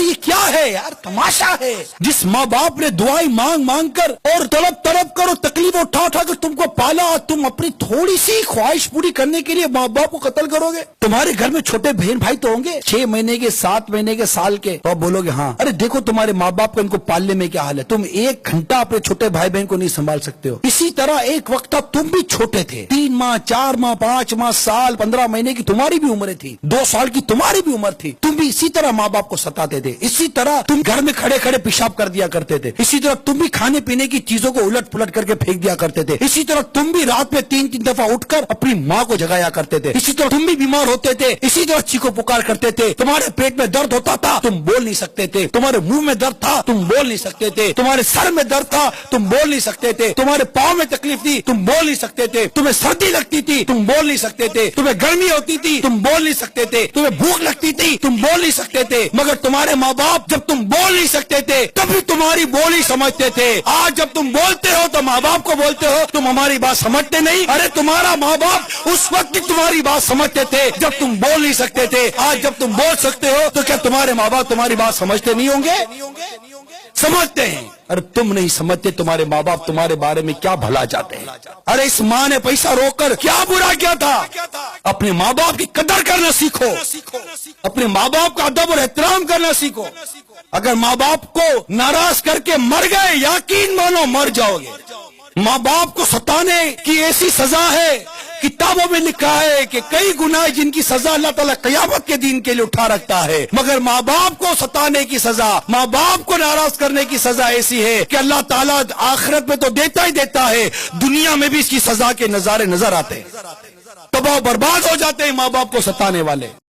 یہ کیا ہے یار، تماشا ہے؟ جس ماں باپ نے دعائیں مانگ مانگ کر اور تڑپ تڑپ کر اور تکلیف اٹھا اٹھا کر تم کو پالا، تم اپنی تھوڑی سی خواہش پوری کرنے کے لیے ماں باپ کو قتل کرو گے؟ تمہارے گھر میں چھوٹے بہن بھائی تو ہوں گے، 6 مہینے کے، 7 مہینے کے، سال کے، تو آپ بولو گے ہاں ارے دیکھو تمہارے ماں باپ کا ان کو پالنے میں کیا حال ہے، تم 1 گھنٹہ اپنے چھوٹے بھائی بہن کو نہیں سنبھال سکتے ہو۔ اسی طرح ایک وقت تھا تم بھی چھوٹے تھے، 3 ماہ، 4 ماہ، 5 ماہ، سال، 15 مہینے کی تمہاری بھی عمریں تھی، 2 سال کی تمہاری بھی عمر تھی، تم بھی اسی طرح ماں باپ کو ستاتے تھے، اسی طرح تم گھر میں کھڑے کھڑے پیشاب کر دیا کرتے تھے، اسی طرح تم بھی کھانے پینے کی چیزوں کو الٹ پلٹ کر کے پھینک دیا کرتے تھے، اسی طرح تم بھی رات میں 3 دفعہ اٹھ کر اپنی ماں کو جگایا کرتے تھے، اسی طرح تم بھی بیمار ہوتے تھے، اسی طرح چیخو پکار کرتے تھے، تمہارے پیٹ میں درد ہوتا تھا تم بول نہیں سکتے تھے، تمہارے منہ میں درد تھا تم بول نہیں سکتے تھے، تمہارے سر میں درد تھا تم بول نہیں سکتے تھے، تمہارے پاؤں میں تکلیف تھی تم بول نہیں سکتے تھے، تمہیں سردی لگتی تھی تم بول نہیں سکتے تھے، تمہیں گرمی ہوتی تھی تم بول نہیں سکتے تھے، تمہیں بھوک لگتی تھی تم بول نہیں سکتے تھے، مگر تمہارے ماں باپ جب تم بول نہیں سکتے تھے تب بھی تمہاری بولی سمجھتے تھے۔ آج جب تم بولتے ہو تو ماں باپ کو بولتے ہو تم ہماری بات سمجھتے نہیں، ارے تمہارا ماں باپ اس وقت تمہاری بات سمجھتے تھے جب تم بول نہیں سکتے تھے، آج جب تم بول سکتے ہو تو کیا تمہارے ماں باپ تمہاری بات سمجھتے نہیں ہوں گے؟ سمجھتے ہیں۔ ارے تم نہیں سمجھتے تمہارے ماں باپ تمہارے بارے میں کیا بھلا چاہتے ہیں۔ ارے اس ماں نے پیسہ روک کر کیا برا کیا تھا؟ اپنے ماں باپ کی قدر کرنا سیکھو، اپنے ماں باپ کا ادب اور احترام کرنا سیکھو۔ اگر ماں باپ کو ناراض کر کے مر گئے یقین مانو مر جاؤ گے۔ ماں باپ کو ستانے کی ایسی سزا ہے، کتابوں میں لکھا ہے کہ کئی گناہ جن کی سزا اللہ تعالیٰ قیامت کے دن کے لیے اٹھا رکھتا ہے، مگر ماں باپ کو ستانے کی سزا، ماں باپ کو ناراض کرنے کی سزا ایسی ہے کہ اللہ تعالیٰ آخرت میں تو دیتا ہی دیتا ہے، دنیا میں بھی اس کی سزا کے نظارے نظر آتے ہیں، تباہ و برباد ہو جاتے ہیں ماں باپ کو ستانے والے۔